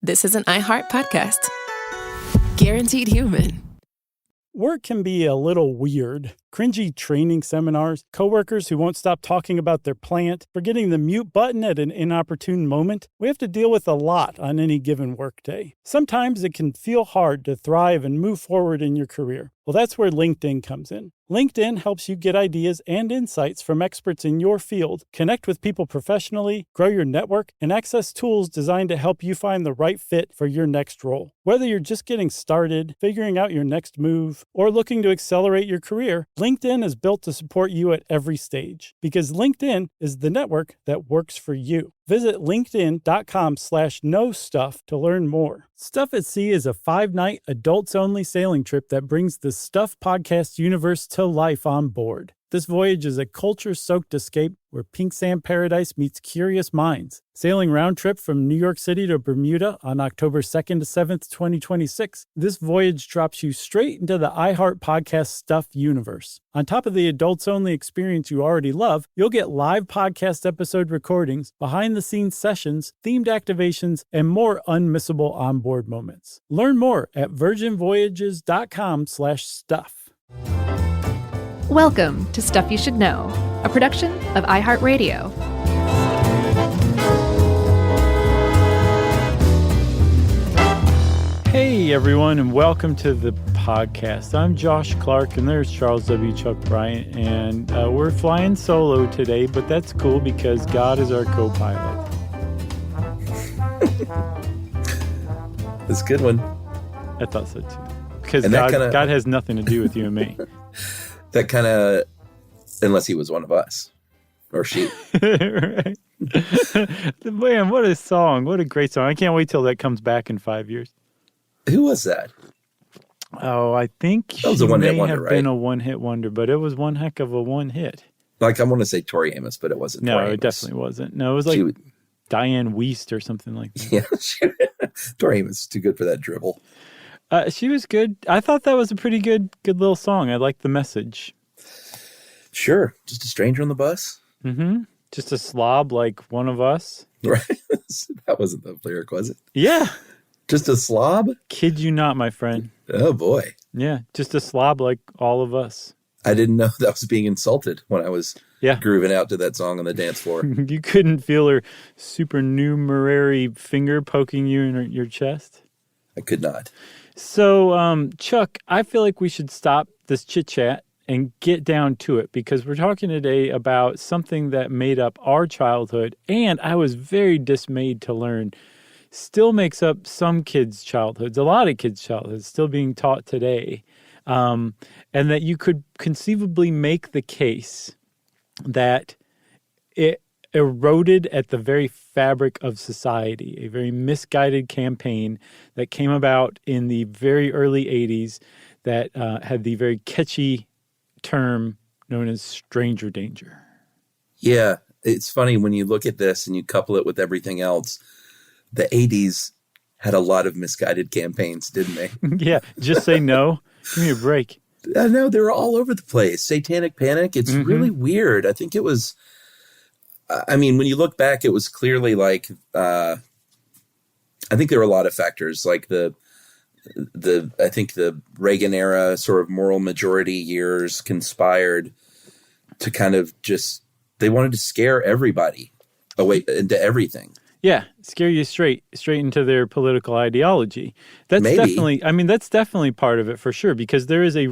This is an iHeart podcast. Guaranteed human. Work can be a little weird. Cringy training seminars, coworkers who won't stop talking about their plant, forgetting the mute button at an inopportune moment. We have to deal with a lot on any given workday. Sometimes it can feel hard to thrive and move forward in your career. Well, that's where LinkedIn comes in. LinkedIn helps you get ideas and insights from experts in your field, connect with people professionally, grow your network, and access tools designed to help you find the right fit for your next role. Whether you're just getting started, figuring out your next move, or looking to accelerate your career, LinkedIn is built to support you at every stage because LinkedIn is the network that works for you. Visit linkedin.com/knowstuff to learn more. Stuff at Sea is a 5-night adults-only sailing trip that brings the Stuff podcast universe to life on board. This voyage is a culture-soaked escape where pink sand paradise meets curious minds. Sailing round trip from New York City to Bermuda on October 2nd to 7th, 2026, this voyage drops you straight into the iHeart Podcast Stuff universe. On top of the adults-only experience you already love, you'll get live podcast episode recordings, behind-the-scenes sessions, themed activations, and more unmissable onboard moments. Learn more at virginvoyages.com/stuff. Welcome to Stuff You Should Know, a production of iHeartRadio. Hey everyone, and welcome to the podcast. I'm Josh Clark, and there's Charles W. Chuck Bryant, and we're flying solo today, but that's cool because God is our co-pilot. That's a good one. I thought so too. Because God has nothing to do with you and me. That kind of, unless he was one of us, or she. Right. Man, what a song. What a great song. I can't wait till that comes back in 5 years. Who was that? Oh, I think that was a one-hit wonder, have been a one-hit wonder, but it was one heck of a one-hit. Like, I want to say Tori Amos, but it wasn't No, Tori it Amos. definitely wasn't. No, it was like Diane Wiest or something like that. Yeah, Tori Amos is too good for that dribble. She was good. I thought that was a pretty good little song. I liked the message. Sure. Just a stranger on the bus? Mm-hmm. Just a slob like one of us. Right. That wasn't the lyric, was it? Yeah. Just a slob? Kid you not, my friend. Oh, boy. Yeah. Just a slob like all of us. I didn't know that was being insulted when I was grooving out to that song on the dance floor. You couldn't feel her supernumerary finger poking you in your chest? I could not. So, Chuck, I feel like we should stop this chit-chat and get down to it because we're talking today about something that made up our childhood, and I was very dismayed to learn still makes up some kids' childhoods, a lot of kids' childhoods, still being taught today, and that you could conceivably make the case that it eroded at the very fabric of society, a very misguided campaign that came about in the very early 80s that had the very catchy term known as stranger danger. Yeah, it's funny when you look at this and you couple it with everything else. The 80s had a lot of misguided campaigns, didn't they? Yeah, just say no. Give me a break. No, they were all over the place. Satanic Panic, it's really weird. I think it was... I mean, when you look back, it was clearly like, I think there were a lot of factors, like I think the Reagan era sort of moral majority years conspired to kind of just, they wanted to scare everybody away into everything. Yeah, scare you straight into their political ideology. That's Maybe. that's definitely part of it for sure, because there's a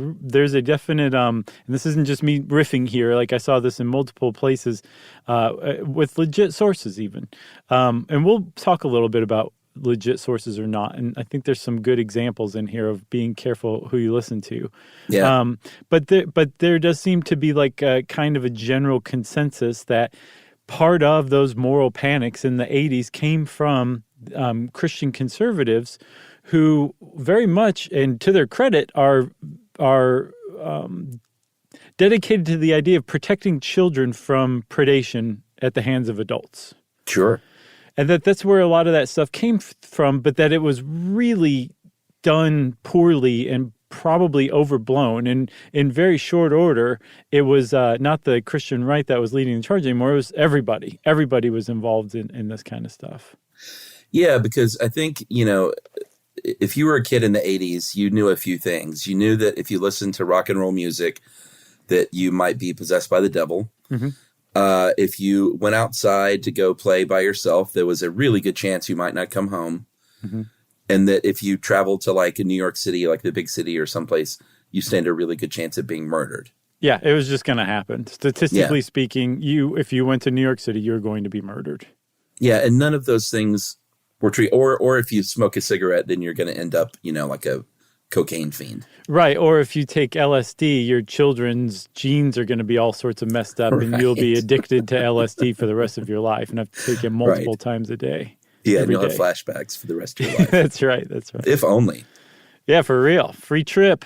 definite, and this isn't just me riffing here, like I saw this in multiple places, with legit sources even. And we'll talk a little bit about legit sources or not. And I think there's some good examples in here of being careful who you listen to. Yeah. But there does seem to be like a kind of a general consensus that part of those moral panics in the 80s came from Christian conservatives who very much, and to their credit, are dedicated to the idea of protecting children from predation at the hands of adults. Sure. And that's where a lot of that stuff came from, but that it was really done poorly and probably overblown. And in very short order, it was not the Christian right that was leading the charge anymore. It was everybody. Everybody was involved in this kind of stuff. Yeah, because I think, if you were a kid in the 80s, you knew a few things. You knew that if you listened to rock and roll music, that you might be possessed by the devil. Mm-hmm. If you went outside to go play by yourself, there was a really good chance you might not come home. Mm-hmm. And that if you traveled to like New York City, like the big city or someplace, you stand a really good chance of being murdered. Yeah, it was just going to happen. Statistically speaking, if you went to New York City, you're going to be murdered. Yeah, and none of those things were true. Or if you smoke a cigarette, then you're going to end up, like a cocaine fiend. Right. Or if you take LSD, your children's genes are going to be all sorts of messed up, and you'll be addicted to LSD for the rest of your life and have to take it multiple times a day. Yeah, and you'll have flashbacks for the rest of your life. That's right. If only. Yeah, for real. Free trip.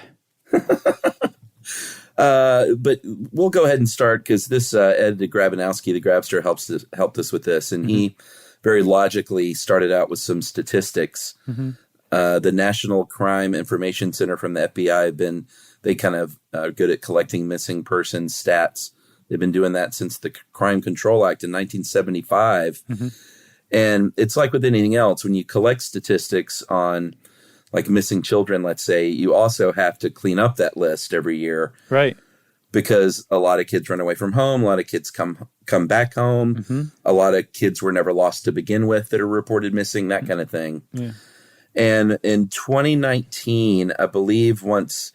But we'll go ahead and start because this Ed Grabanowski, the Grabster, helped us with this, and he very logically started out with some statistics. Mm-hmm. The National Crime Information Center from the FBI they kind of are good at collecting missing persons stats. They've been doing that since the Crime Control Act in 1975. Mm-hmm. And it's like with anything else, when you collect statistics on like missing children, let's say, you also have to clean up that list every year. Right. Because a lot of kids run away from home. A lot of kids come back home. Mm-hmm. A lot of kids were never lost to begin with that are reported missing, that kind of thing. Yeah. And in 2019, I believe once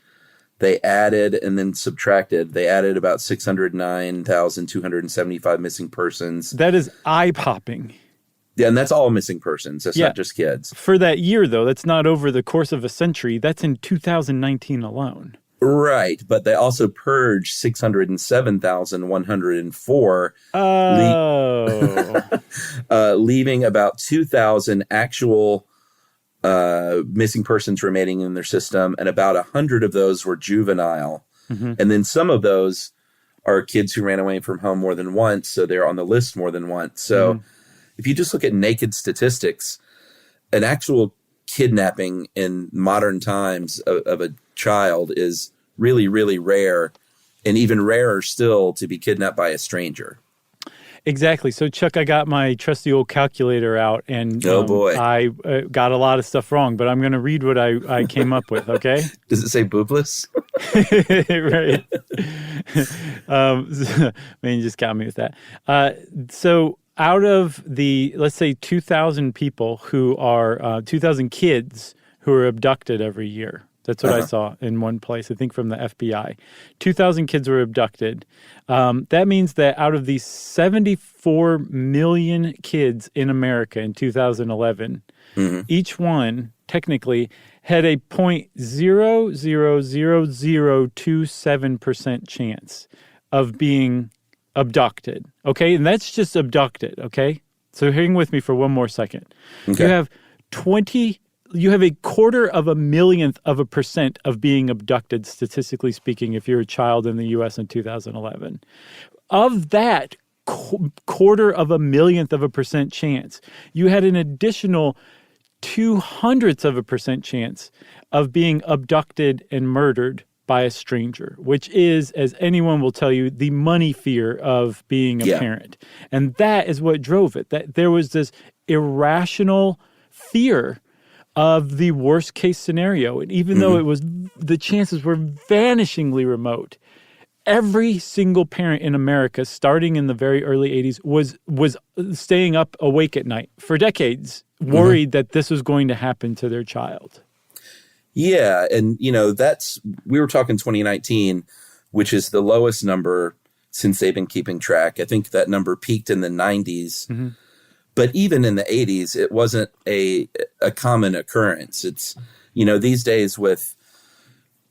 they added and then subtracted, they added about 609,275 missing persons. That is eye-popping. Yeah, and that's all missing persons. That's not just kids. For that year, though, that's not over the course of a century. That's in 2019 alone. Right, but they also purged 607,104. Leaving about 2,000 actual missing persons remaining in their system, and about 100 of those were juvenile. Mm-hmm. And then some of those are kids who ran away from home more than once, so they're on the list more than once. So if you just look at naked statistics, an actual kidnapping in modern times of a child is really, really rare, and even rarer still to be kidnapped by a stranger. Exactly. So, Chuck, I got my trusty old calculator out, and I got a lot of stuff wrong, but I'm going to read what I came up with, okay? Does it say boobless? Right. Man, you just got me with that. So out of the, let's say, 2,000 people who are, 2,000 kids who are abducted every year. That's what I saw in one place, I think from the FBI. 2,000 kids were abducted. That means that out of these 74 million kids in America in 2011, each one technically had a 0.000027% chance of being abducted. Okay? And that's just abducted, okay? So hang with me for one more second. Okay. You have a 0.25% of being abducted, statistically speaking, if you're a child in the U.S. in 2011. Of that 0.25% chance, you had an additional 0.02% chance of being abducted and murdered by a stranger, which is, as anyone will tell you, the money fear of being a parent. And that is what drove it, that there was this irrational fear of the worst case scenario. And even though the chances were vanishingly remote, every single parent in America, starting in the very early 80s, was staying up awake at night for decades, worried that this was going to happen to their child. Yeah. And, we were talking 2019, which is the lowest number since they've been keeping track. I think that number peaked in the 90s. Mm-hmm. But even in the 80s, it wasn't a common occurrence. It's, these days with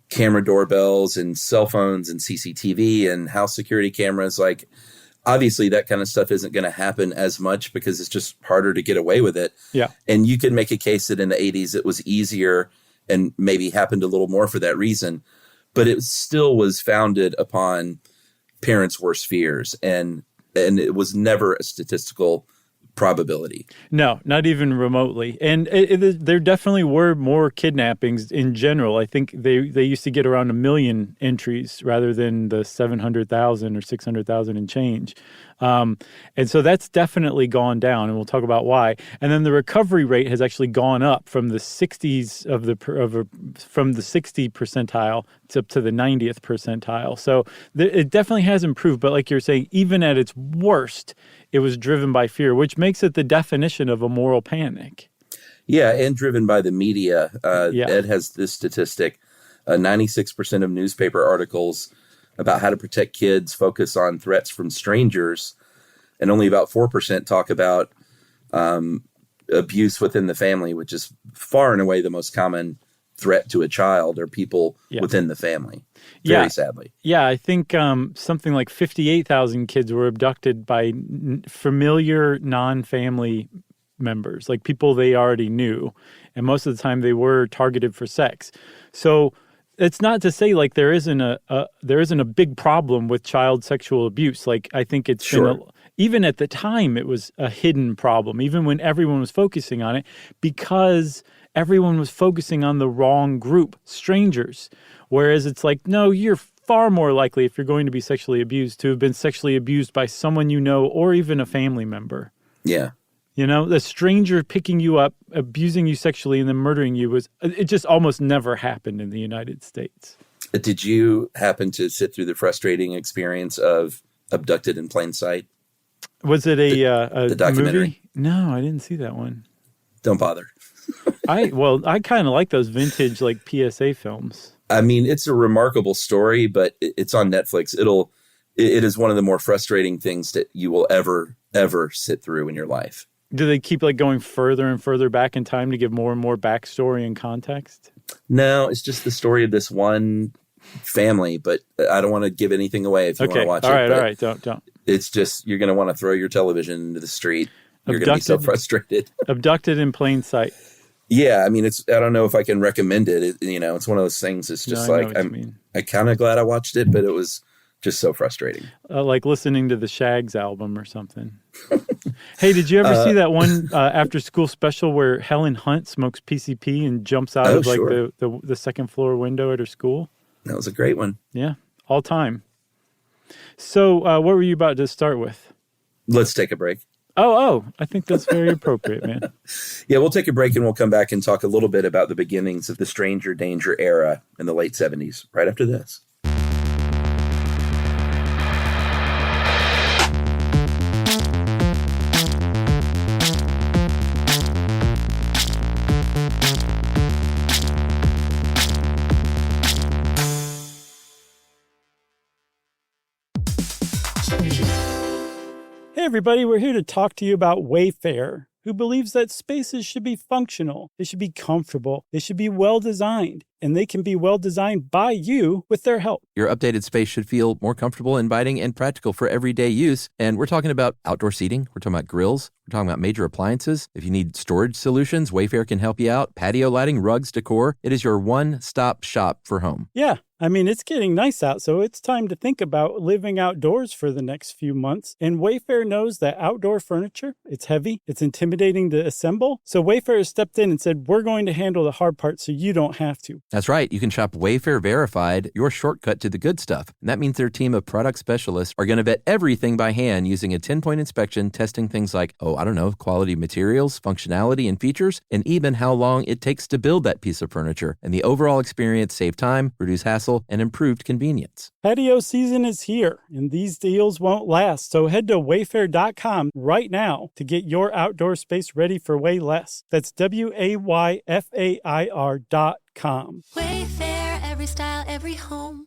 camera doorbells and cell phones and CCTV and house security cameras, like, obviously that kind of stuff isn't going to happen as much because it's just harder to get away with it. Yeah. And you could make a case that in the 80s it was easier and maybe happened a little more for that reason. But it still was founded upon parents' worst fears. And it was never a statistical probability. No, not even remotely. And there definitely were more kidnappings in general. I think they used to get around 1 million entries rather than the 700,000 or 600,000 and change. And so that's definitely gone down, and we'll talk about why. And then the recovery rate has actually gone up from the 60s from the 60 percentile up to the 90th percentile. So it definitely has improved. But like you're saying, even at its worst, it was driven by fear, which makes it the definition of a moral panic. Yeah, and driven by the media. Ed has this statistic: 96% of newspaper articles about how to protect kids focus on threats from strangers, and only about 4% talk about abuse within the family, which is far and away the most common threat to a child or people within the family. Very sadly. Yeah, I think something like 58,000 kids were abducted by familiar non-family members, like people they already knew. And most of the time they were targeted for sex. So it's not to say like there isn't a big problem with child sexual abuse. Like I think it's been even at the time it was a hidden problem, even when everyone was focusing on it, because everyone was focusing on the wrong group, strangers. Whereas it's like, no, you're far more likely, if you're going to be sexually abused, to have been sexually abused by someone you know or even a family member. Yeah. You know, the stranger picking you up, abusing you sexually, and then murdering you it just almost never happened in the United States. Did you happen to sit through the frustrating experience of Abducted in Plain Sight? Was it the documentary? Movie? No, I didn't see that one. Don't bother. I kind of like those vintage like PSA films. I mean, it's a remarkable story, but it's on Netflix. It is one of the more frustrating things that you will ever sit through in your life. Do they keep like going further and further back in time to give more and more backstory and context? No, it's just the story of this one family, but I don't want to give anything away if you want to watch it. All right. Don't. It's just, you're going to want to throw your television into the street. You're going to be so frustrated. Abducted in Plain Sight. Yeah, I mean, I don't know if I can recommend it. It's one of those things. It's just I'm kind of glad I watched it, but it was just so frustrating. Like listening to the Shags album or something. Hey, did you ever see that one after school special where Helen Hunt smokes PCP and jumps out of like the second floor window at her school? That was a great one. Yeah, all time. So what were you about to start with? Let's take a break. Oh, I think that's very appropriate, man. Yeah, we'll take a break and we'll come back and talk a little bit about the beginnings of the stranger danger era in the late 70s, right after this. Hey everybody, we're here to talk to you about Wayfair, who believes that spaces should be functional, they should be comfortable, they should be well-designed, and they can be well-designed by you with their help. Your updated space should feel more comfortable, inviting, and practical for everyday use. And we're talking about outdoor seating. We're talking about grills. We're talking about major appliances. If you need storage solutions, Wayfair can help you out. Patio lighting, rugs, decor. It is your one-stop shop for home. Yeah. I mean, it's getting nice out, so it's time to think about living outdoors for the next few months. And Wayfair knows that outdoor furniture, it's heavy, it's intimidating to assemble. So Wayfair has stepped in and said, we're going to handle the hard part so you don't have to. That's right. You can shop Wayfair Verified, your shortcut to the good stuff. And that means their team of product specialists are going to vet everything by hand using a 10-point inspection, testing things like, quality materials, functionality, and features, and even how long it takes to build that piece of furniture. And the overall experience save time, reduce hassle, and improved convenience. Patio season is here, and these deals won't last. So head to wayfair.com right now to get your outdoor space ready for way less. That's WAYFAIR.com. Wayfair, every style, every home.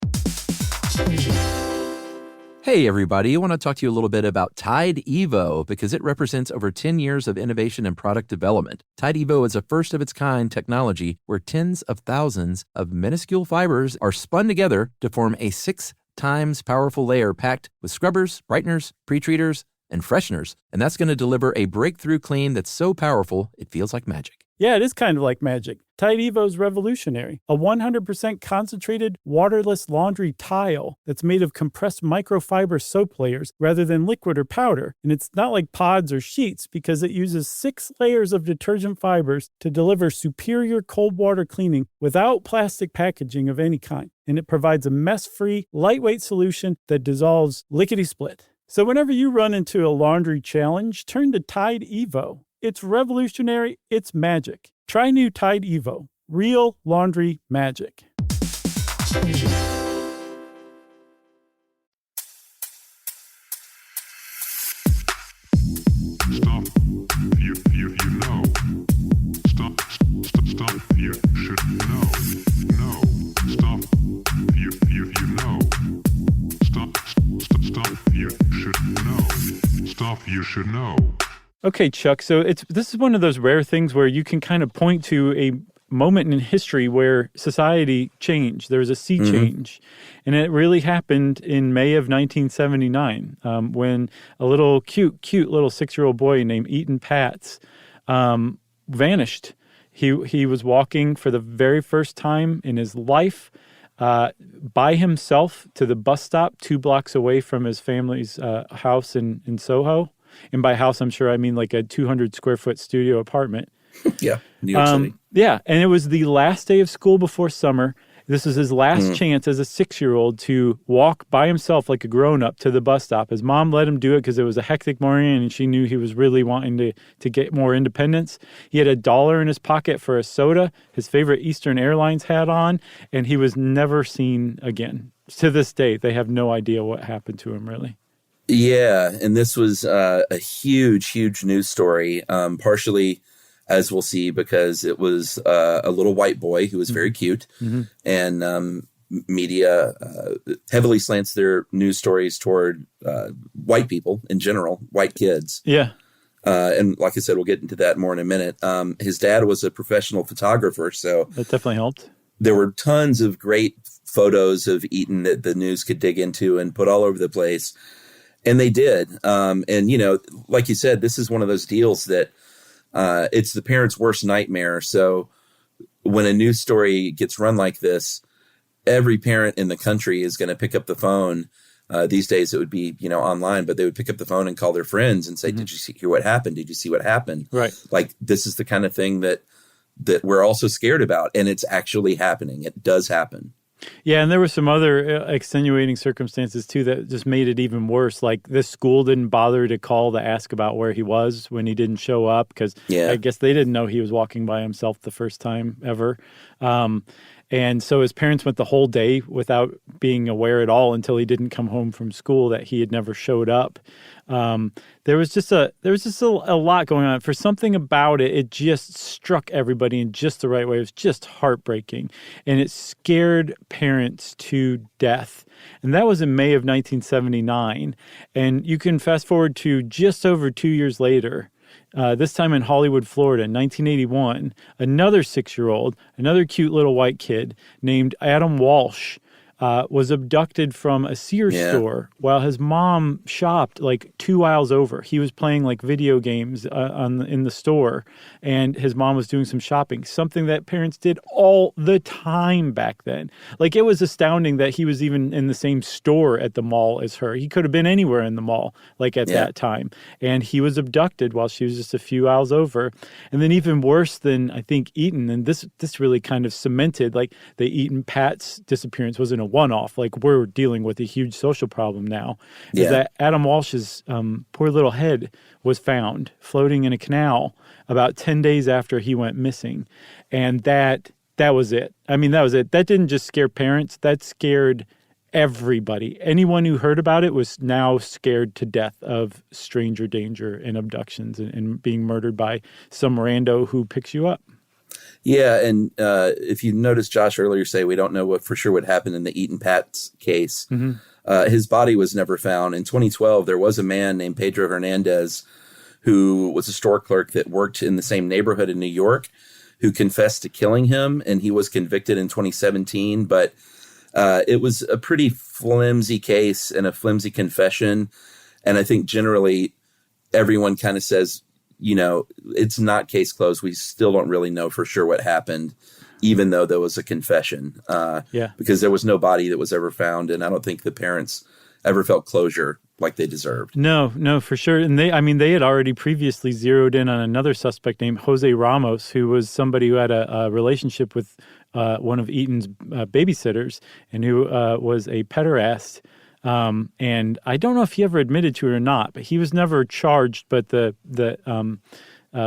Hey everybody, I want to talk to you a little bit about Tide Evo because it represents over 10 years of innovation and product development. Tide Evo is a first-of-its-kind technology where tens of thousands of minuscule fibers are spun together to form a 6 times powerful layer packed with scrubbers, brighteners, pre-treaters, and fresheners. And that's going to deliver a breakthrough clean that's so powerful it feels like magic. Yeah, it is kind of like magic. Tide Evo is revolutionary. A 100% concentrated, waterless laundry tile that's made of compressed microfiber soap layers rather than liquid or powder. And it's not like pods or sheets because it uses 6 layers of detergent fibers to deliver superior cold water cleaning without plastic packaging of any kind. And it provides a mess-free, lightweight solution that dissolves lickety-split. So whenever you run into a laundry challenge, turn to Tide Evo. It's revolutionary. It's magic. Try new Tide Evo. Real laundry magic. You should know. Okay, Chuck, so this is one of those rare things where you can kind of point to a moment in history where society changed. There was a sea change. And it really happened in May of 1979 when a little cute little 6-year-old boy named Eaton Patz vanished. He was walking for the very first time in his life by himself to the bus stop 2 blocks away from his family's house in Soho. And by house, I'm sure I mean like a 200 square foot studio apartment. Yeah, New York City. Yeah, and it was the last day of school before summer. This was his last chance as a 6-year-old to walk by himself like a grown-up to the bus stop. His mom let him do it because it was a hectic morning and she knew he was really wanting to get more independence. He had $1 in his pocket for a soda, his favorite Eastern Airlines hat on, and he was never seen again. To this day, they have no idea what happened to him, really. Yeah, and this was a huge news story, partially, as we'll see, because it was a little white boy who was very cute, and media heavily slants their news stories toward white people in general, white kids. Yeah. And like I said, we'll get into that more in a minute. His dad was a professional photographer, so That definitely helped. there were tons of great photos of Eaton that the news could dig into and put all over the place. And they did. And, you know, like you said, this is one of those deals that it's the parent's worst nightmare. So when a news story gets run like this, every parent in the country is going to pick up the phone. These days it would be, you know, online, but they would pick up the phone and call their friends and say, did you hear what happened? Did you see what happened? Right. Like, this is the kind of thing that we're also scared about. And it's actually happening. It does happen. Yeah, and there were some other extenuating circumstances, too, that just made it even worse. Like, this school didn't bother to call to ask about where he was when he didn't show up because I guess they didn't know he was walking by himself the first time ever. And so his parents went the whole day without being aware at all until he didn't come home from school that he had never showed up. There was just a lot going on. For something about it, it just struck everybody in just the right way. It was just heartbreaking, and it scared parents to death. And that was in May of 1979. And you can fast forward to just over 2 years later. This time in Hollywood, Florida, in 1981, another 6-year-old, another cute little white kid named Adam Walsh was abducted from a Sears store while his mom shopped like 2 aisles over. He was playing like video games in the store, and his mom was doing some shopping, something that parents did all the time back then. Like, it was astounding that he was even in the same store at the mall as her. He could have been anywhere in the mall, like at that time. And he was abducted while she was just a few aisles over. And then even worse than, I think, Eaton, and this really kind of cemented, like, the Eaton Pat's disappearance wasn't a one-off. Like, we're dealing with a huge social problem now. Is that Adam Walsh's poor little head was found floating in a canal about 10 days after he went missing. And that was it. I mean, that was it. That didn't just scare parents. That scared everybody. Anyone who heard about it was now scared to death of stranger danger and abductions and being murdered by some rando who picks you up. Yeah, and if you noticed Josh earlier say we don't know what for sure what happened in the Eaton Pat's case, his body was never found. In 2012, there was a man named Pedro Hernandez who was a store clerk that worked in the same neighborhood in New York who confessed to killing him, and he was convicted in 2017. But it was a pretty flimsy case and a flimsy confession. And I think generally everyone kind of says, you know, it's not case closed. We still don't really know for sure what happened, even though there was a confession. Because there was no body that was ever found. And I don't think the parents ever felt closure like they deserved. No, for sure. And they had already previously zeroed in on another suspect named Jose Ramos, who was somebody who had a relationship with one of Eaton's babysitters and who was a pederast. And I don't know if he ever admitted to it or not, but he was never charged. But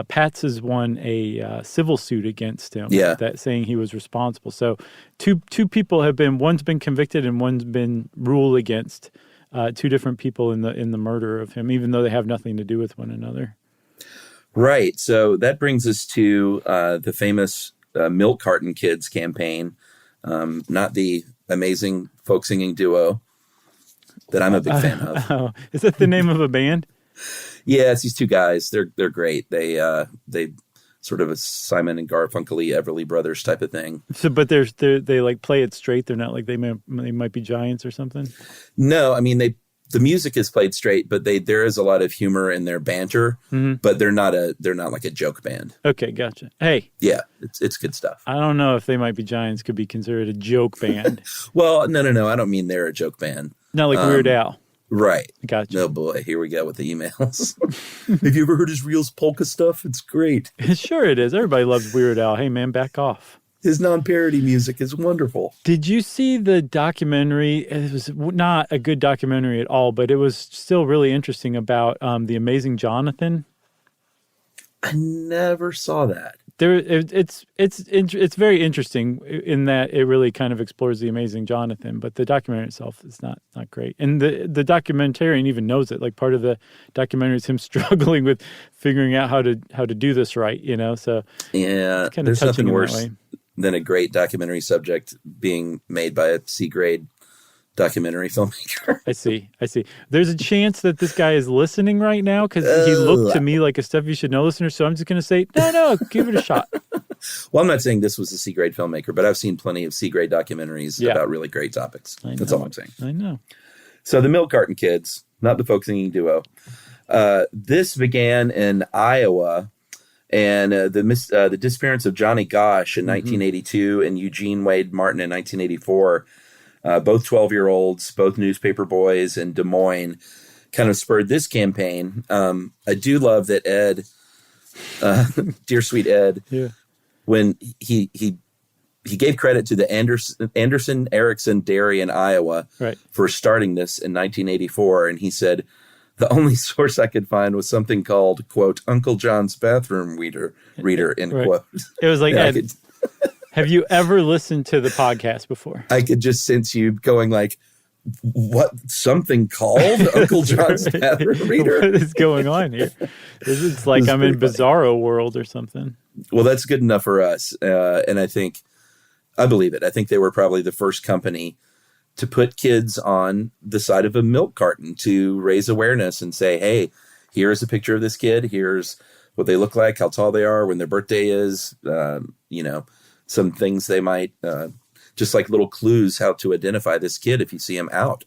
Pats has won a civil suit against him, that saying he was responsible. So two people one's been convicted and one's been ruled against. Two different people in the murder of him, even though they have nothing to do with one another. Right. So that brings us to the famous Milk Carton Kids campaign, not the amazing folk singing duo that I'm a big fan of. Oh, is that the name of a band? Yeah, it's these two guys. They're great. They sort of a Simon and Garfunkel-y Everly Brothers type of thing. So, but they like play it straight. They're not like they might be giants or something. No, I mean the music is played straight, but there is a lot of humor in their banter. Mm-hmm. But they're not like a joke band. Okay, gotcha. Hey, yeah, it's good stuff. I don't know if They Might Be Giants could be considered a joke band. Well, no, I don't mean they're a joke band. Not like Weird Al. Right. Gotcha. Oh boy, here we go with the emails. Have you ever heard his Reels polka stuff? It's great. Sure it is. Everybody loves Weird Al. Hey man, back off. His non-parody music is wonderful. Did you see the documentary? It was not a good documentary at all, but it was still really interesting about The Amazing Jonathan. I never saw that. It's very interesting in that it really kind of explores The Amazing Jonathan, but the documentary itself is not great. And the documentarian even knows it. Like part of the documentary is him struggling with figuring out how to do this right, So yeah, it's kind of there's touching nothing worse way. Than a great documentary subject being made by a C-grade documentary filmmaker. I see. There's a chance that this guy is listening right now because he looked to me like a Stuff You Should Know listener. So I'm just going to say, no, give it a shot. Well, I'm not saying this was a C-grade filmmaker, but I've seen plenty of C-grade documentaries about really great topics. That's all I'm saying. I know. So the Milk Carton Kids, not the folk singing duo. This began in Iowa, and the disappearance of Johnny Gosch in 1982 and Eugene Wade Martin in 1984. Both 12-year-olds, both newspaper boys in Des Moines, kind of spurred this campaign. I do love that Ed, dear sweet Ed, when he gave credit to the Anderson Erickson Dairy in Iowa for starting this in 1984, and he said, the only source I could find was something called, quote, Uncle John's bathroom reader, end quote. It was like, Ed, have you ever listened to the podcast before? I could just sense you going like, what, something called Uncle John's bathroom reader? What is going on here? It's like I'm in Bizarro World or something. Well, that's good enough for us. And I believe it. I think they were probably the first company to put kids on the side of a milk carton to raise awareness and say, hey, here's a picture of this kid. Here's what they look like, how tall they are, when their birthday is, some things they might, just like little clues how to identify this kid if you see him out.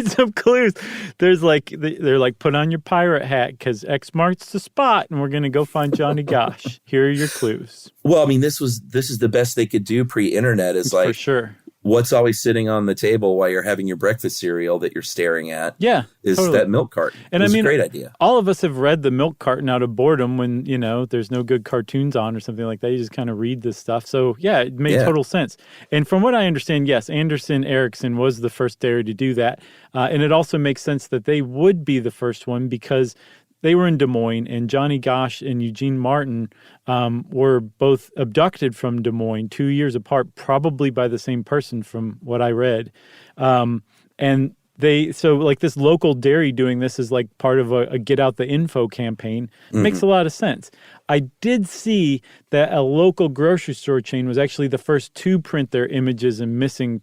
Some clues. There's like, they're like, put on your pirate hat because X marks the spot and we're going to go find Johnny Gosch. Here are your clues. Well, I mean, this is the best they could do pre-internet is like, for sure. What's always sitting on the table while you're having your breakfast cereal that you're staring at? Yeah, is totally. That milk carton. And it's a great idea. All of us have read the milk carton out of boredom when, there's no good cartoons on or something like that. You just kind of read this stuff. So, yeah, it made total sense. And from what I understand, yes, Anderson Erickson was the first dairy to do that. And it also makes sense that they would be the first one because they were in Des Moines, and Johnny Gosch and Eugene Martin were both abducted from Des Moines 2 years apart, probably by the same person from what I read. And so this local dairy doing this is like part of a get out the info campaign. Makes a lot of sense. I did see that a local grocery store chain was actually the first to print their images and missing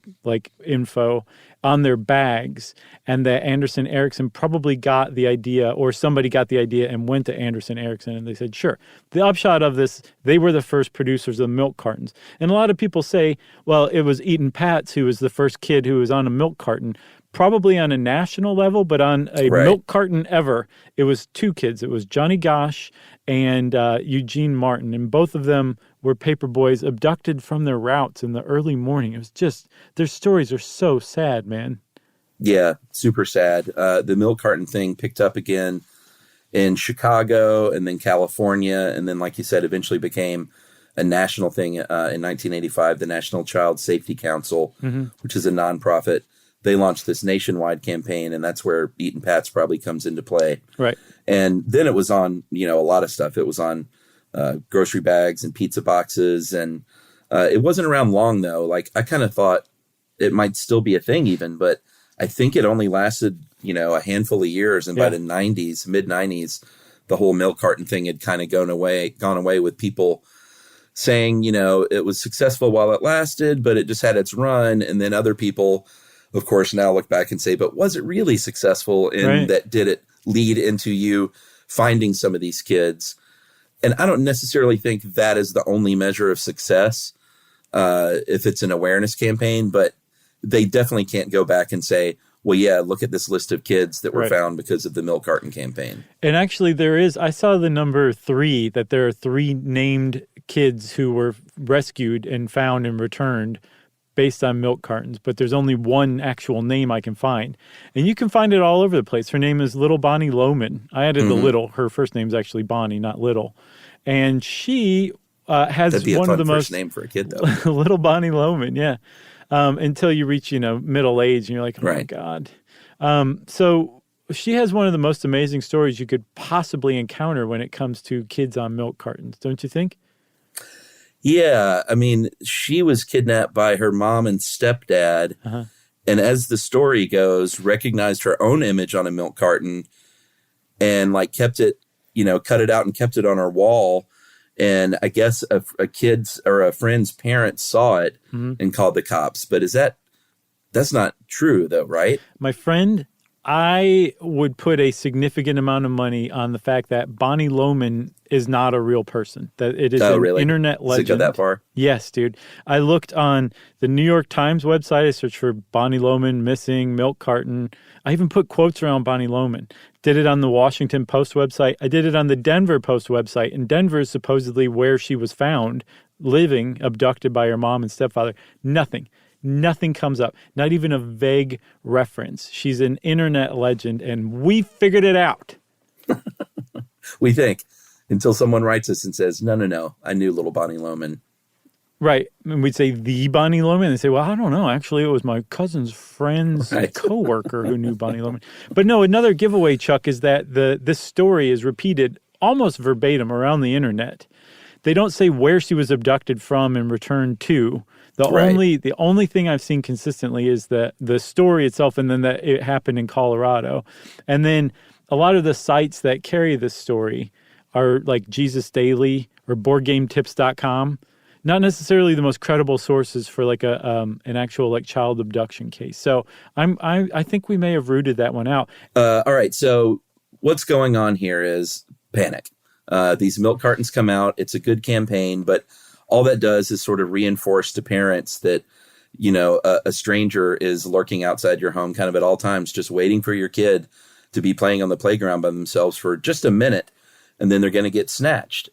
info on their bags, and that Anderson Erickson probably got the idea, or somebody got the idea and went to Anderson Erickson and they said, sure. The upshot of this, they were the first producers of milk cartons. And a lot of people say, well, it was Eaton Patz who was the first kid who was on a milk carton, probably on a national level, but on a milk carton ever, it was two kids. It was Johnny Gosch and Eugene Martin, and both of them were paper boys abducted from their routes in the early morning. It was just, their stories are so sad, man. Yeah, super sad. The milk carton thing picked up again in Chicago and then California, and then, like you said, eventually became a national thing in 1985, the National Child Safety Council, which is a nonprofit they launched this nationwide campaign, and that's where Eatin' Pats probably comes into play. Right. And then it was on, a lot of stuff. It was on grocery bags and pizza boxes, and it wasn't around long, though. Like, I kind of thought it might still be a thing even, but I think it only lasted, a handful of years. And by the 90s, mid-90s, the whole milk carton thing had kind of gone away with people saying, it was successful while it lasted, but it just had its run. And then other people, of course, now look back and say, but was it really successful? And that did it lead into you finding some of these kids? And I don't necessarily think that is the only measure of success if it's an awareness campaign, but they definitely can't go back and say, well, yeah, look at this list of kids that were found because of the milk carton campaign. And actually I saw the number 3, that there are 3 named kids who were rescued and found and returned based on milk cartons, but there's only one actual name I can find. And you can find it all over the place. Her name is Little Bonnie Loman. I added the little. Her first name's actually Bonnie, not Little. And she has That'd be one a of the fun most first name for a kid, though. Little Bonnie Loman, yeah. Until you reach, middle age and you're like, oh my God. So she has one of the most amazing stories you could possibly encounter when it comes to kids on milk cartons, don't you think? Yeah. I mean, she was kidnapped by her mom and stepdad. And as the story goes, recognized her own image on a milk carton and kept it, cut it out and kept it on her wall. And I guess a kid's or a friend's parents saw it and called the cops. But that's not true though, right? My friend, I would put a significant amount of money on the fact that Bonnie Loman is not a real person, that it is an internet legend. Does it go that far? Yes, dude. I looked on the New York Times website. I searched for Bonnie Loman missing milk carton. I even put quotes around Bonnie Loman. Did it on the Washington Post website. I did it on the Denver Post website. And Denver is supposedly where she was found, living, abducted by her mom and stepfather. Nothing comes up. Not even a vague reference. She's an internet legend, and we figured it out. We think. Until someone writes us and says, no, I knew Little Bonnie Loman. Right. And we'd say, the Bonnie Loman. And they say, well, I don't know. Actually, it was my cousin's friend's coworker who knew Bonnie Loman. But no, another giveaway, Chuck, is that this story is repeated almost verbatim around the internet. They don't say where she was abducted from and returned to. The only thing I've seen consistently is the story itself, and then that it happened in Colorado. And then a lot of the sites that carry this story are like Jesus Daily or BoardGameTips.com. Not necessarily the most credible sources for an actual child abduction case. So I think we may have rooted that one out. All right. So what's going on here is panic. These milk cartons come out. It's a good campaign, but all that does is sort of reinforce to parents that, a stranger is lurking outside your home kind of at all times, just waiting for your kid to be playing on the playground by themselves for just a minute, and then they're going to get snatched.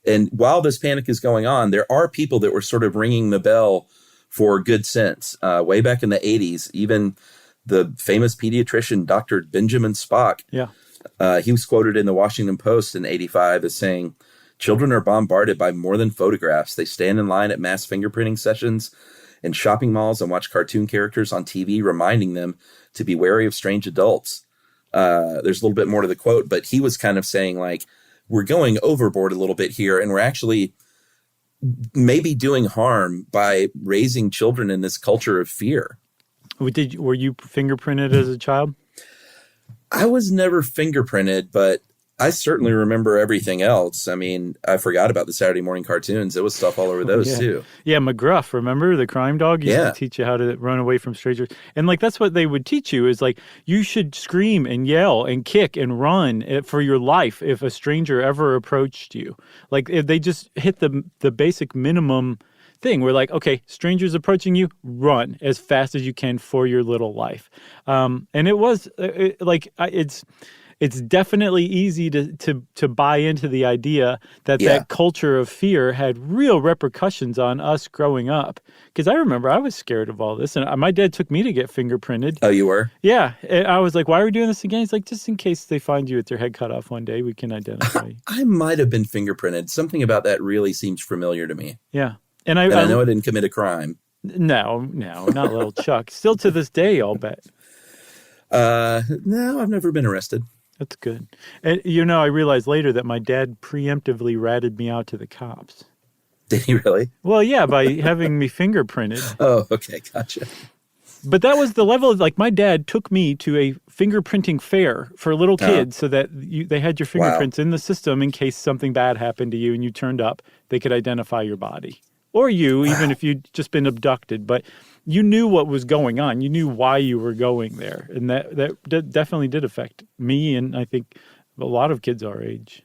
And while this panic is going on, there are people that were sort of ringing the bell for good sense. Way back in the 80s, even the famous pediatrician, Dr. Benjamin Spock, he was quoted in the Washington Post in 85 as saying, "Children are bombarded by more than photographs. They stand in line at mass fingerprinting sessions in shopping malls and watch cartoon characters on TV, reminding them to be wary of strange adults." There's a little bit more to the quote, but he was kind of saying we're going overboard a little bit here, and we're actually maybe doing harm by raising children in this culture of fear. Were you fingerprinted as a child? I was never fingerprinted, but I certainly remember everything else. I mean, I forgot about the Saturday morning cartoons. There was stuff all over those too. Yeah, McGruff, remember the crime dog? Used to teach you how to run away from strangers. And that's what they would teach you is you should scream and yell and kick and run for your life if a stranger ever approached you. If they just hit the basic minimum thing. We're okay, strangers approaching you, run as fast as you can for your little life. And it was it's definitely easy to buy into the idea that culture of fear had real repercussions on us growing up. Because I remember I was scared of all this, and my dad took me to get fingerprinted. Oh, you were? Yeah. And I was like, why are we doing this again? He's like, just in case they find you with your head cut off one day, we can identify you. I might have been fingerprinted. Something about that really seems familiar to me. Yeah. And I know I didn't commit a crime. No, not little Chuck. Still to this day, I'll bet. No, I've never been arrested. That's good. And, I realized later that my dad preemptively ratted me out to the cops. Did he really? Well, yeah, by having me fingerprinted. Oh, okay. Gotcha. But that was the level of, like, my dad took me to a fingerprinting fair for little kids so that they had your fingerprints in the system in case something bad happened to you and you turned up. They could identify your body. Or you, even if you'd just been abducted. But you knew what was going on. You knew why you were going there. And that definitely did affect me and I think a lot of kids our age.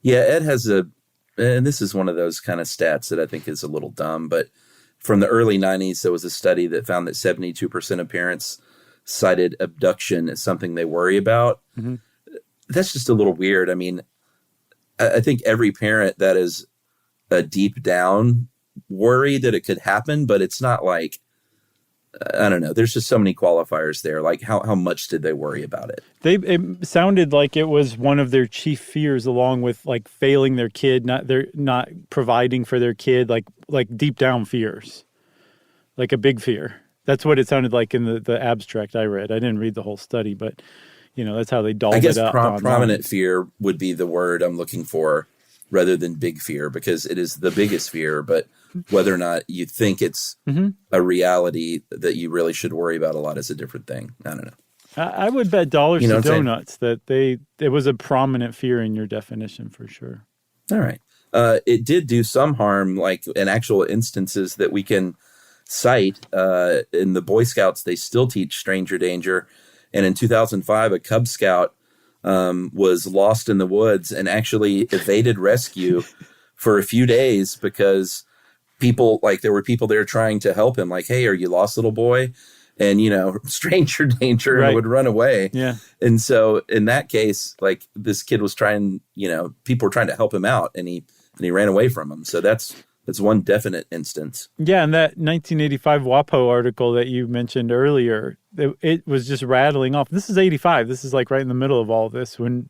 Yeah, Ed has and this is one of those kind of stats that I think is a little dumb, but from the early 90s, there was a study that found that 72% of parents cited abduction as something they worry about. Mm-hmm. That's just a little weird. I mean, I think every parent that is a deep down worry that it could happen, but it's not like, I don't know. There's just so many qualifiers there. Like how much did they worry about it? It sounded like it was one of their chief fears, along with like failing their kid, not providing for their kid, like deep down fears, like a big fear. That's what it sounded like in the abstract I read. I didn't read the whole study, but that's how they dolled it up. I guess prominent fear would be the word I'm looking for, rather than big fear, because it is the biggest fear, but whether or not you think it's a reality that you really should worry about a lot is a different thing. I don't know. I would bet dollars to donuts that it was a prominent fear in your definition for sure. All right. It did do some harm, like in actual instances that we can cite. In the Boy Scouts, they still teach stranger danger. And in 2005, a Cub Scout was lost in the woods and actually evaded rescue for a few days because there were people there trying to help him. Like, hey, are you lost, little boy? And, stranger danger, and would run away. Yeah. And so in that case, like this kid was trying, people were trying to help him out and he ran away from him. So that's one definite instance. Yeah. And that 1985 WAPO article that you mentioned earlier, it was just rattling off. This is 85. This is like right in the middle of all this when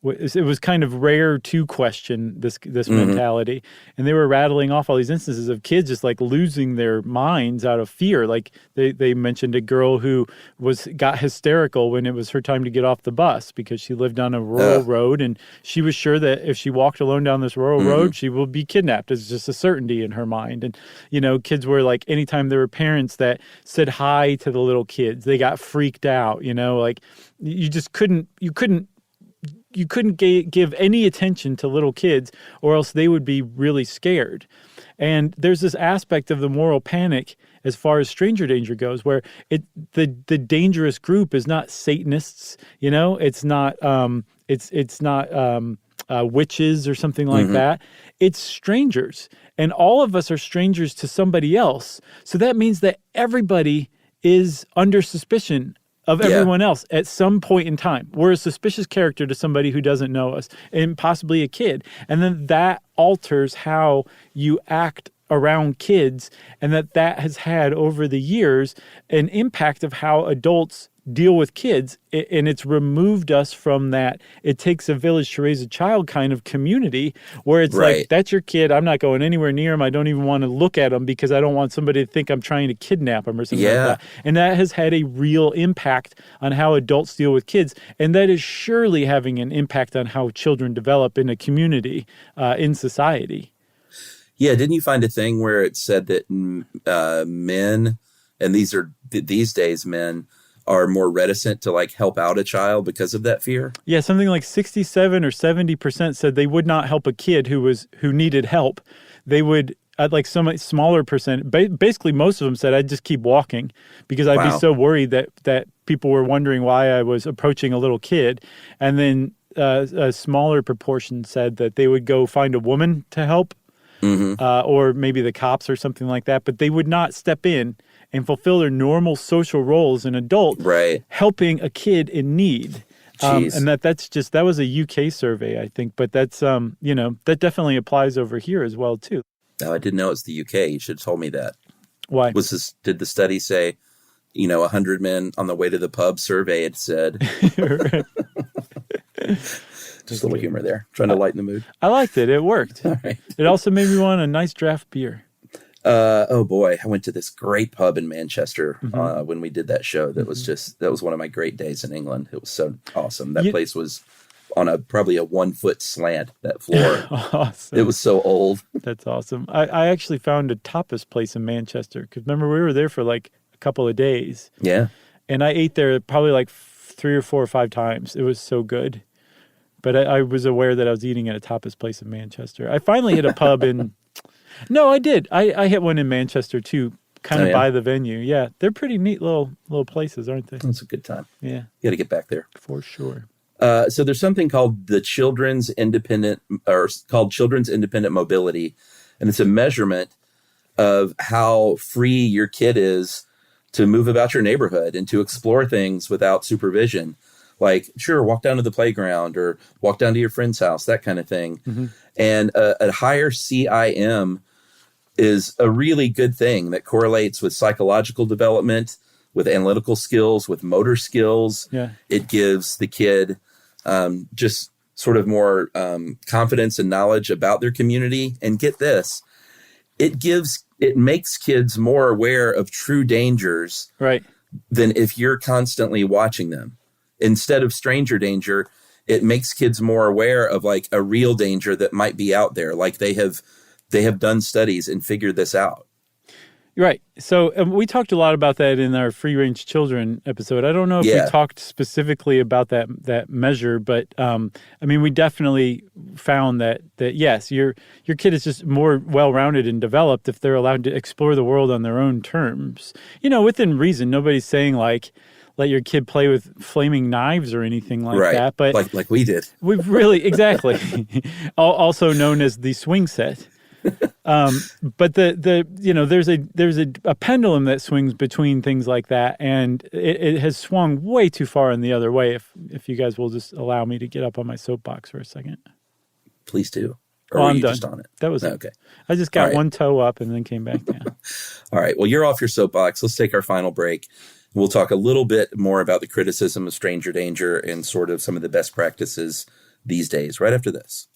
it was kind of rare to question this mentality. And they were rattling off all these instances of kids just like losing their minds out of fear. Like they mentioned a girl who got hysterical when it was her time to get off the bus because she lived on a rural road and she was sure that if she walked alone down this rural road, she will be kidnapped. It's just a certainty in her mind. And, kids were like, anytime there were parents that said hi to the little kids, they got freaked out, like you couldn't give any attention to little kids or else they would be really scared. And there's this aspect of the moral panic as far as stranger danger goes, where the dangerous group is not Satanists, it's not witches or something like that. It's strangers. And all of us are strangers to somebody else. So that means that everybody is under suspicion of everyone else at some point in time. We're a suspicious character to somebody who doesn't know us, and possibly a kid. And then that alters how you act around kids, and that has had over the years an impact of how adults deal with kids, and it's removed us from that it takes a village to raise a child kind of community where it's like, that's your kid, I'm not going anywhere near him, I don't even want to look at him because I don't want somebody to think I'm trying to kidnap him or something like that. And that has had a real impact on how adults deal with kids, and that is surely having an impact on how children develop in a community, in society. Yeah, didn't you find a thing where it said that men, and these days men, are more reticent to like help out a child because of that fear? Yeah, something like 67 or 70% said they would not help a kid who needed help. They would, at like some smaller percent, basically most of them said, I'd just keep walking because I'd be so worried that people were wondering why I was approaching a little kid. And then a smaller proportion said that they would go find a woman to help, or maybe the cops or something like that, but they would not step in and fulfill their normal social role as an adult, helping a kid in need. And that was a UK survey, I think, but that's, that definitely applies over here as well, too. Oh, I didn't know it's the UK. You should have told me that. Why? Did the study say, 100 men on the way to the pub survey, it said. Just a little humor there, trying to lighten the mood. I liked it. It worked. All right. It also made me want a nice draft beer. Oh boy, I went to this great pub in Manchester when we did that show. That was one of my great days in England. It was so awesome. That place was on probably a 1 foot slant, that floor. Awesome. It was so old. That's awesome. I actually found a tapas place in Manchester because remember we were there for like a couple of days. Yeah. And I ate there probably like 3 or 4 or 5 times. It was so good. But I was aware that I was eating at a tapas place in Manchester. I finally hit a pub in... No, I did. I hit one in Manchester too, kind of by the venue. Yeah, they're pretty neat little places, aren't they? It's a good time. Yeah. You got to get back there. For sure. So there's something called Children's Independent Mobility, and it's a measurement of how free your kid is to move about your neighborhood and to explore things without supervision. Like, sure, walk down to the playground or walk down to your friend's house, that kind of thing. Mm-hmm. And a higher CIM is a really good thing that correlates with psychological development, with analytical skills, with motor skills. Yeah. It gives the kid just sort of more confidence and knowledge about their community. And get this, it makes kids more aware of true dangers than if you're constantly watching them. Instead of stranger danger, it makes kids more aware of like a real danger that might be out there. Like they have done studies and figured this out. Right. So we talked a lot about that in our free range children episode. I don't know if we talked specifically about that measure, but I mean, we definitely found that yes, your kid is just more well-rounded and developed if they're allowed to explore the world on their own terms. You know, within reason. Nobody's saying like, let your kid play with flaming knives or anything like that. But like we did. We've really, exactly. Also known as the swing set. But there's a pendulum that swings between things like that, and it has swung way too far in the other way. If you guys will just allow me to get up on my soapbox for a second. Please do. Or were I'm you done. just on it? That was okay. I just got one toe up and then came back down. All right. Well, you're off your soapbox. Let's take our final break. We'll talk a little bit more about the criticism of stranger danger and sort of some of the best practices these days right after this.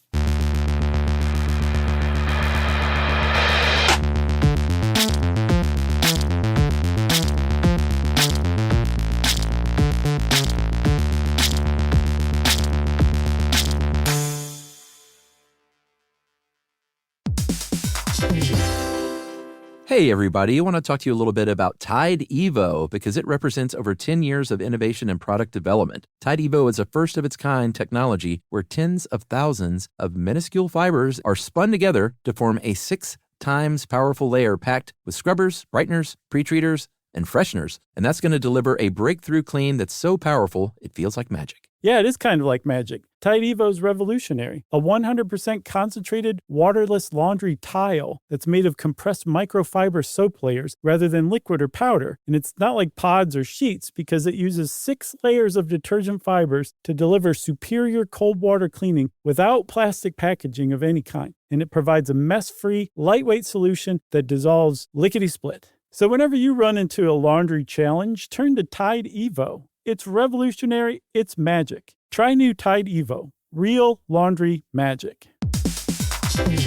Hey, everybody. I want to talk to you a little bit about Tide Evo because it represents over 10 years of innovation and product development. Tide Evo is a first-of-its-kind technology where tens of thousands of minuscule fibers are spun together to form a 6 times powerful layer packed with scrubbers, brighteners, pre-treaters, and fresheners. And that's going to deliver a breakthrough clean that's so powerful, it feels like magic. Yeah, it is kind of like magic. Tide Evo is revolutionary. A 100% concentrated, waterless laundry tile that's made of compressed microfiber soap layers rather than liquid or powder. And it's not like pods or sheets because it uses 6 layers of detergent fibers to deliver superior cold water cleaning without plastic packaging of any kind. And it provides a mess-free, lightweight solution that dissolves lickety-split. So whenever you run into a laundry challenge, turn to Tide Evo. It's revolutionary. It's magic. Try new Tide Evo. Real laundry magic. Stop. You know.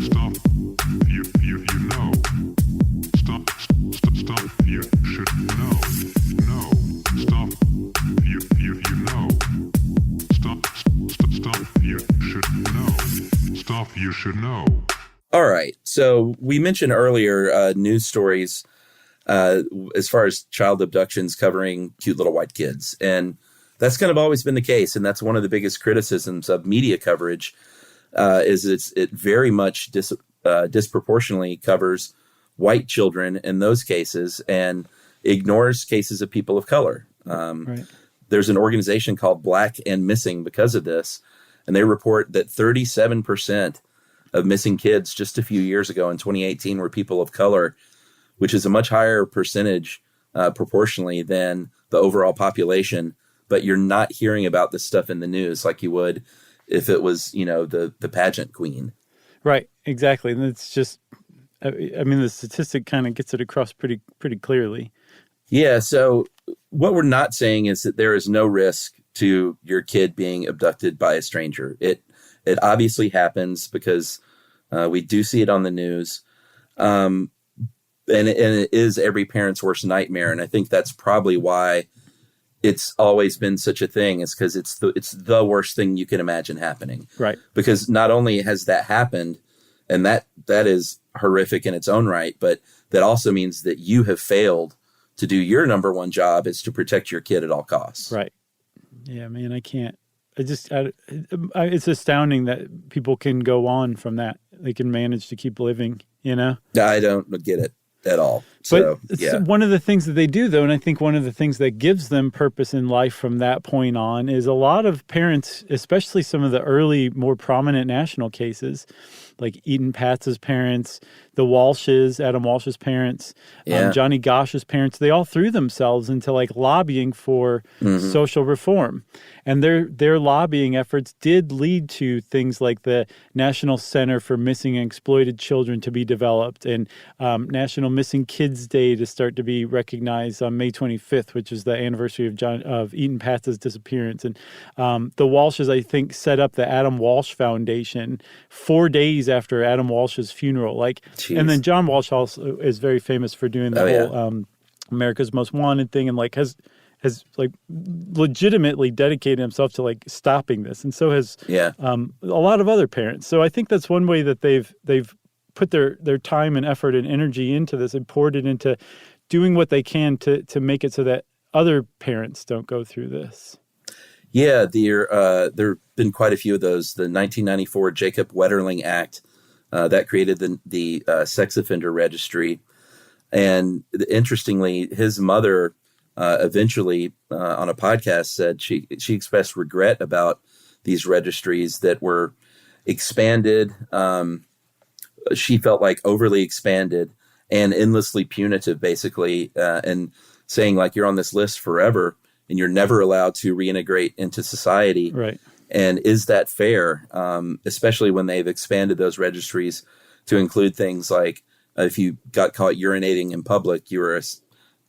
Stop. You should know. No. Stop. You know. Stop. You should know. Stop. You should know. All right. So we mentioned earlier news stories as far as child abductions covering cute little white kids. And that's kind of always been the case. And that's one of the biggest criticisms of media coverage is it very much disproportionately covers white children in those cases and ignores cases of people of color. Right. There's an organization called Black and Missing because of this. And they report that 37% of missing kids just a few years ago in 2018 were people of color, which is a much higher percentage proportionally than the overall population. But you're not hearing about this stuff in the news like you would if it was, the pageant queen. Right, exactly. And it's just, the statistic kind of gets it across pretty clearly. Yeah, so what we're not saying is that there is no risk to your kid being abducted by a stranger. It obviously happens because we do see it on the news. And it is every parent's worst nightmare. And I think that's probably why it's always been such a thing, is because it's the worst thing you can imagine happening. Right. Because not only has that happened, and that is horrific in its own right, but that also means that you have failed to do your number one job, is to protect your kid at all costs. Right. Yeah, man, it's astounding that people can go on from that. They can manage to keep living, you know? I don't get it at all. So, but yeah. One of the things that they do, though, and I think one of the things that gives them purpose in life from that point on, is a lot of parents, especially some of the early, more prominent national cases, like Eaton Patz's parents, the Walshes, Adam Walsh's parents, Johnny Gosch's parents, they all threw themselves into like lobbying for social reform. And their lobbying efforts did lead to things like the National Center for Missing and Exploited Children to be developed, and National Missing Kids Day to start to be recognized on May 25th, which is the anniversary of Eaton Patz's disappearance. And the Walshes, I think, set up the Adam Walsh Foundation 4 days after Adam Walsh's funeral. Jeez. And then John Walsh also is very famous for doing the whole America's Most Wanted thing, and like has like legitimately dedicated himself to like stopping this, and so has a lot of other parents. So I think that's one way that they've put their time and effort and energy into this, and poured it into doing what they can to make it so that other parents don't go through this. Yeah, there have been quite a few of those. The 1994 Jacob Wetterling Act that created the sex offender registry, and interestingly, his mother eventually on a podcast said she expressed regret about these registries that were expanded. She felt like overly expanded and endlessly punitive, basically, and saying like, you're on this list forever and you're never allowed to reintegrate into society. Right. And is that fair? Especially when they've expanded those registries to include things like if you got caught urinating in public, you were a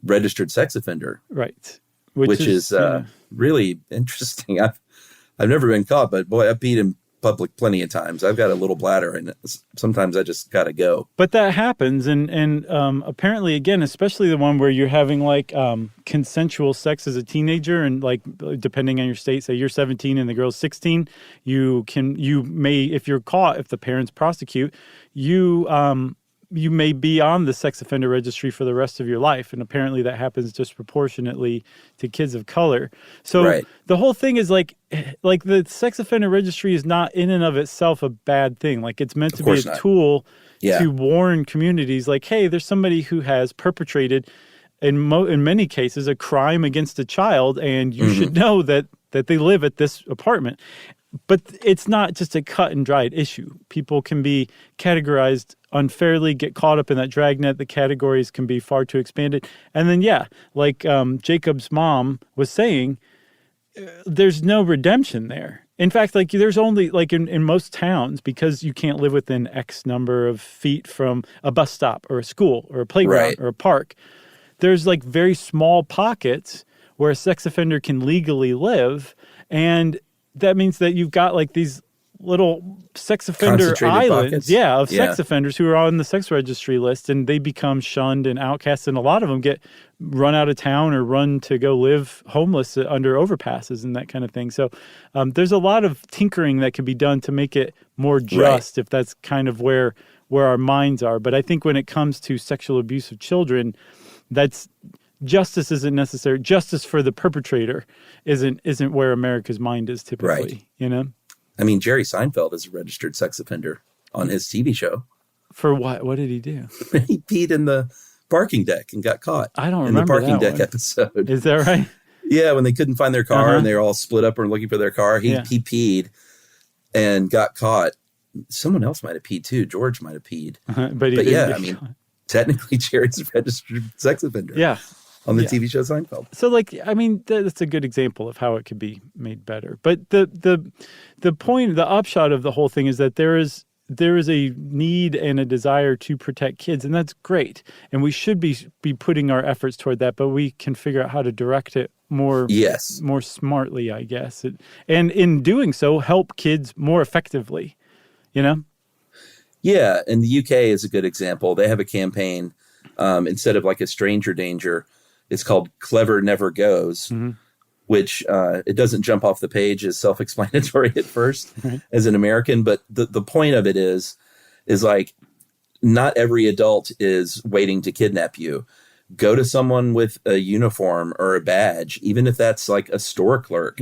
registered sex offender. Right. Which is really interesting. I've never been caught, but boy, I've peed in public plenty of times. I've got a little bladder, and sometimes I just got to go. But that happens, and apparently, again, especially the one where you're having like consensual sex as a teenager, and like depending on your state, say you're 17 and the girl's 16, you may, if you're caught, if the parents prosecute, you may be on the sex offender registry for the rest of your life. And apparently that happens disproportionately to kids of color. So the whole thing is like the sex offender registry is not in and of itself a bad thing. Like it's meant to be a tool to warn communities like, hey, there's somebody who has perpetrated in many cases a crime against a child, and you should know that they live at this apartment. But it's not just a cut and dried issue. People can be categorized unfairly, get caught up in that dragnet. The categories can be far too expanded. And then, like Jacob's mom was saying, there's no redemption there. In fact, like there's only like in most towns, because you can't live within X number of feet from a bus stop or a school or a playground or a park. There's like very small pockets where a sex offender can legally live, and that means that you've got like these little sex offender islands, of sex offenders who are on the sex registry list, and they become shunned and outcast, and a lot of them get run out of town or run to go live homeless under overpasses and that kind of thing. So there's a lot of tinkering that can be done to make it more just, if that's kind of where our minds are. But I think when it comes to sexual abuse of children, that's justice isn't necessary. Justice for the perpetrator isn't where America's mind is typically, you know? I mean, Jerry Seinfeld is a registered sex offender on his TV show. For what? What did he do? He peed in the parking deck and got caught. I don't remember in the parking that deck one. episode. Is that right? Yeah, when they couldn't find their car and they were all split up and looking for their car, he peed and got caught. Someone else might have peed too. George might have peed. But yeah, I mean, technically Jerry's a registered sex offender. Yeah. On the TV show Seinfeld. So, like, I mean, that's a good example of how it could be made better. But the point, the upshot of the whole thing is that there is there is a need and a desire to protect kids, and that's great. And we should be putting our efforts toward that, but we can figure out how to direct it more smartly, I guess. And in doing so, help kids more effectively, you know? Yeah, and the UK is a good example. They have a campaign, instead of like a stranger danger, it's called Clever Never Goes, which it doesn't jump off the page as self-explanatory at first as an American. But the point of it is like, not every adult is waiting to kidnap you. Go to someone with a uniform or a badge, even if that's like a store clerk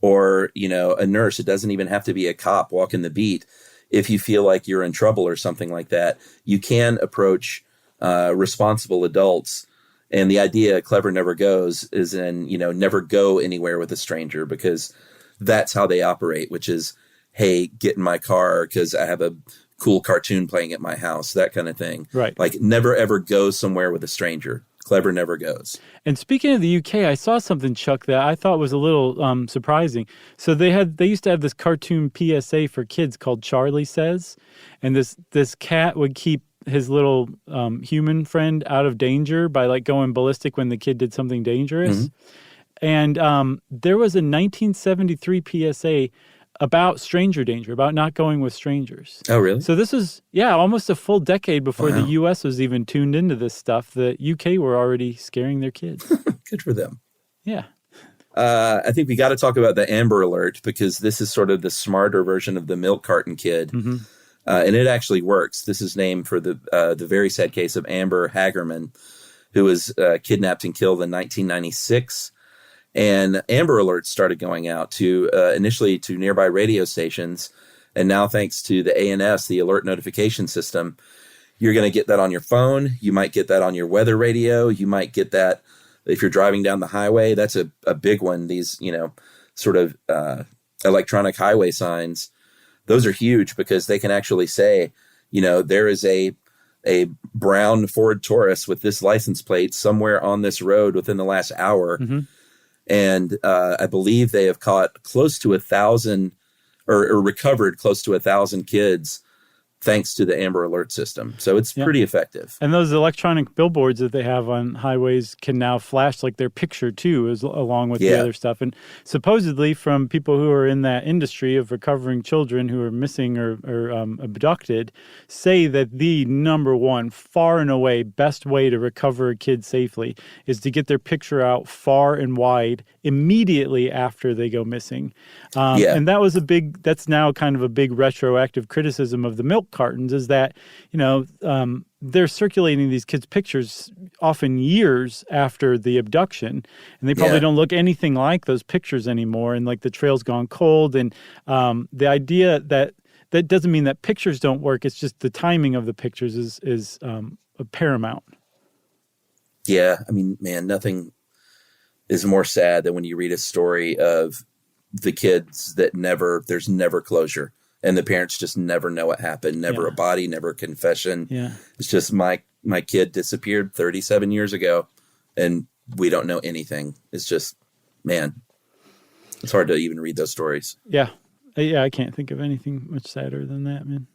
or, you know, a nurse. It doesn't even have to be a cop walking the beat. If you feel like you're in trouble or something like that, you can approach responsible adults. And the idea Clever Never Goes is never go anywhere with a stranger, because that's how they operate, which is, hey, get in my car because I have a cool cartoon playing at my house, that kind of thing. Right. Like, never, ever go somewhere with a stranger. Clever Never Goes. And speaking of the UK, I saw something, Chuck, that I thought was a little surprising. So they used to have this cartoon PSA for kids called Charlie Says, and this cat would keep his little human friend out of danger by like going ballistic when the kid did something dangerous. And there was a 1973 PSA about stranger danger, about not going with strangers. Oh, really? So this is, almost a full decade before the U.S. was even tuned into this stuff. The UK were already scaring their kids. Good for them. Yeah. I think we got to talk about the Amber Alert, because this is sort of the smarter version of the milk carton kid. And it actually works. This is named for the very sad case of Amber Hagerman, who was kidnapped and killed in 1996. And Amber Alerts started going out to initially to nearby radio stations. And now, thanks to the ANS, the alert notification system, you're going to get that on your phone. You might get that on your weather radio. You might get that if you're driving down the highway. That's a big one. These, sort of electronic highway signs. Those are huge, because they can actually say, there is a brown Ford Taurus with this license plate somewhere on this road within the last hour. And I believe they have caught close to 1,000 or recovered close to 1,000 kids thanks to the Amber Alert system. So it's pretty effective. And those electronic billboards that they have on highways can now flash like their picture too, along with the other stuff. And supposedly, from people who are in that industry of recovering children who are missing or abducted, say that the number one, far and away, best way to recover a kid safely is to get their picture out far and wide immediately after they go missing. And that's now kind of a big retroactive criticism of the milk cartons, is that, they're circulating these kids' pictures often years after the abduction, and they probably don't look anything like those pictures anymore, and like the trail's gone cold. And the idea that doesn't mean that pictures don't work, it's just the timing of the pictures is paramount. Yeah, I mean, man, nothing is more sad than when you read a story of the kids that there's never closure. And the parents just never know what happened. Never a body, never a confession. Yeah. It's just my kid disappeared 37 years ago, and we don't know anything. It's just, man, it's hard to even read those stories. Yeah. I can't think of anything much sadder than that, man.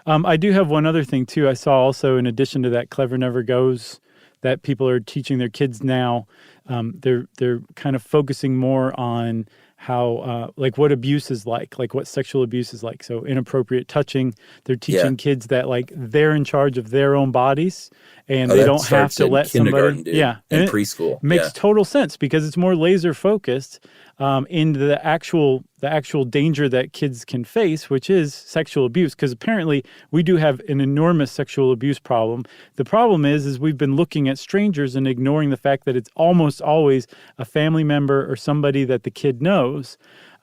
I do have one other thing, too. I saw also, in addition to that Clever Never Goes, that people are teaching their kids now. They're kind of focusing more on how, like, what abuse is like what sexual abuse is like. So inappropriate touching. They're teaching kids that, like, they're in charge of their own bodies, and they don't have to let somebody. Dude, and preschool. Makes total sense, because it's more laser focused into the actual danger that kids can face, which is sexual abuse. Because apparently we do have an enormous sexual abuse problem. The problem is we've been looking at strangers and ignoring the fact that it's almost always a family member or somebody that the kid knows.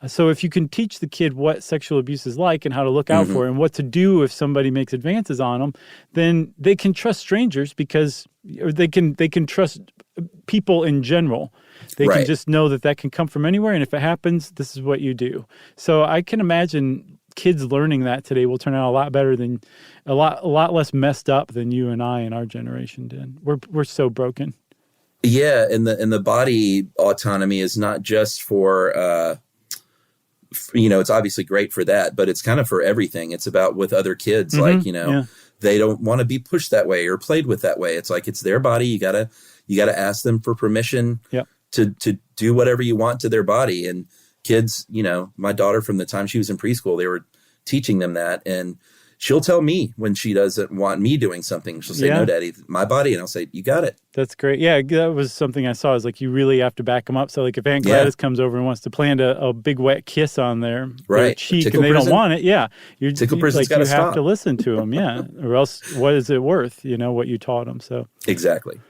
So if you can teach the kid what sexual abuse is like and how to look out for it and what to do if somebody makes advances on them, then they can trust strangers, because they can trust people in general. They can just know that can come from anywhere, and if it happens, this is what you do. So I can imagine kids learning that today will turn out a lot better than a lot less messed up than you and I and our generation did. We're so broken. Yeah, and the body autonomy is not just for it's obviously great for that, but it's kind of for everything. It's about with other kids, like, they don't want to be pushed that way or played with that way. It's like, it's their body. You gotta ask them for permission to do whatever you want to their body. And kids, my daughter, from the time she was in preschool, they were teaching them that. And she'll tell me when she doesn't want me doing something. She'll say, no, Daddy, my body. And I'll say, you got it. That's great. Yeah, that was something I saw, is like, you really have to back them up. So like, if Aunt Gladys comes over and wants to plant a big wet kiss on their cheek, and they don't want it, Tickle prison's got to stop. You have to listen to them, or else what is it worth, what you taught them. So exactly.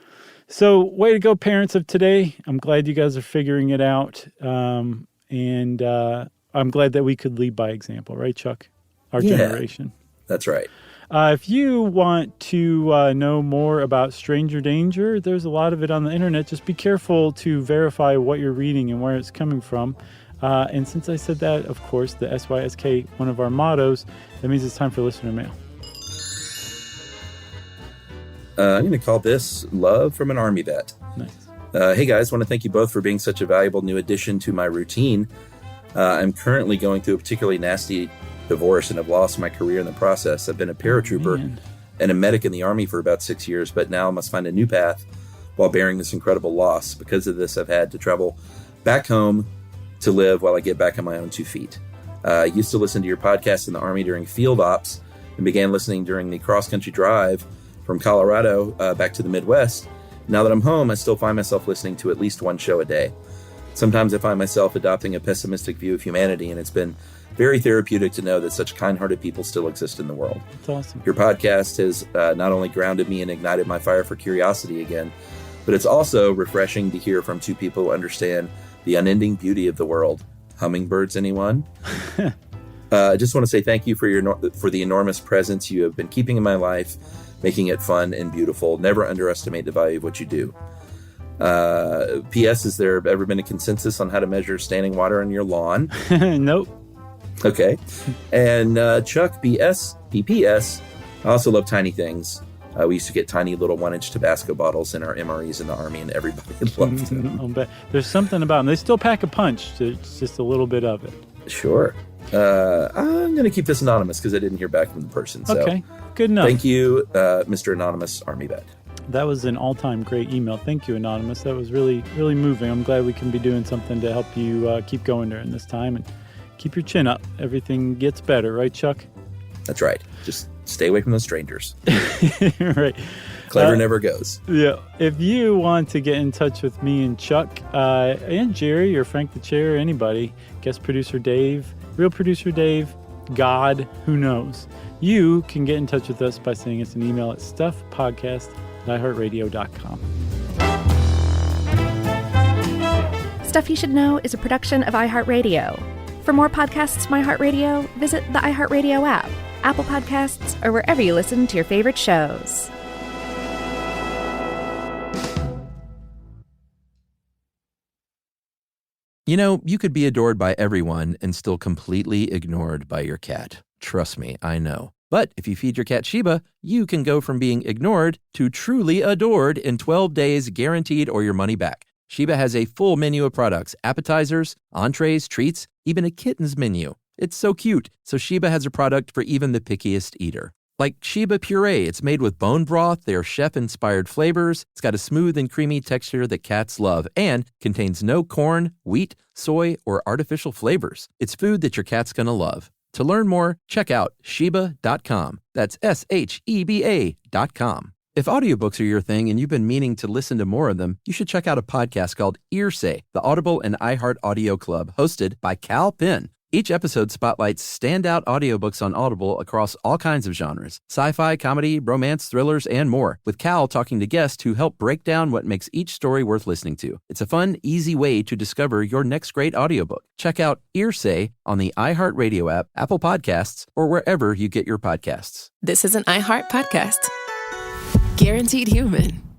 So way to go, parents of today. I'm glad you guys are figuring it out. And I'm glad that we could lead by example, right, Chuck? Our generation. That's right. If you want to know more about stranger danger, there's a lot of it on the internet. Just be careful to verify what you're reading and where it's coming from. And since I said that, of course, the SYSK, one of our mottos, that means it's time for listener mail. I'm going to call this Love from an Army Vet. Nice. Hey, guys, want to thank you both for being such a valuable new addition to my routine. I'm currently going through a particularly nasty divorce and have lost my career in the process. I've been a paratrooper and a medic in the Army for about 6 years, but now I must find a new path while bearing this incredible loss. Because of this, I've had to travel back home to live while I get back on my own 2 feet. I used to listen to your podcast in the Army during field ops and began listening during the cross-country drive from Colorado back to the Midwest. Now that I'm home, I still find myself listening to at least one show a day. Sometimes I find myself adopting a pessimistic view of humanity, and it's been very therapeutic to know that such kind-hearted people still exist in the world. That's awesome. Your podcast has not only grounded me and ignited my fire for curiosity again, but it's also refreshing to hear from 2 people who understand the unending beauty of the world. Hummingbirds, anyone? I just want to say thank you for the enormous presence you have been keeping in my life, making it fun and beautiful. Never underestimate the value of what you do. P.S. Has there ever been a consensus on how to measure standing water on your lawn? Nope. Okay. And Chuck, PPS, I also love tiny things. We used to get tiny little 1-inch Tabasco bottles in our MREs in the Army, and everybody loved them. There's something about them. They still pack a punch. It's just a little bit of it. Sure. I'm going to keep this anonymous because I didn't hear back from the person. So okay. Good enough. Thank you, Mr. Anonymous Army Vet. That was an all-time great email. Thank you, Anonymous. That was really, really moving. I'm glad we can be doing something to help you keep going during this time and keep your chin up. Everything gets better, right, Chuck? That's right. Just stay away from those strangers. Right. Clever never goes. Yeah. If you want to get in touch with me and Chuck and Jerry or Frank the Chair, anybody, guest producer Dave, real producer Dave, God, who knows, you can get in touch with us by sending us an email at stuffpodcast@iheartradio.com. Stuff You Should Know is a production of iHeartRadio. For more podcasts from iHeartRadio, visit the iHeartRadio app, Apple Podcasts, or wherever you listen to your favorite shows. You could be adored by everyone and still completely ignored by your cat. Trust me, I know. But if you feed your cat Sheba, you can go from being ignored to truly adored in 12 days guaranteed or your money back. Sheba has a full menu of products, appetizers, entrees, treats, even a kitten's menu. It's so cute. So Sheba has a product for even the pickiest eater. Like Sheba Puree, it's made with bone broth, they are chef-inspired flavors, it's got a smooth and creamy texture that cats love, and contains no corn, wheat, soy, or artificial flavors. It's food that your cat's gonna love. To learn more, check out Sheba.com. That's SHEBA.com. If audiobooks are your thing and you've been meaning to listen to more of them, you should check out a podcast called Earsay, the Audible and iHeart Audio Club, hosted by Cal Penn. Each episode spotlights standout audiobooks on Audible across all kinds of genres: sci-fi, comedy, romance, thrillers, and more, with Cal talking to guests who help break down what makes each story worth listening to. It's a fun, easy way to discover your next great audiobook. Check out Earsay on the iHeartRadio app, Apple Podcasts, or wherever you get your podcasts. This is an iHeart podcast. Guaranteed Human.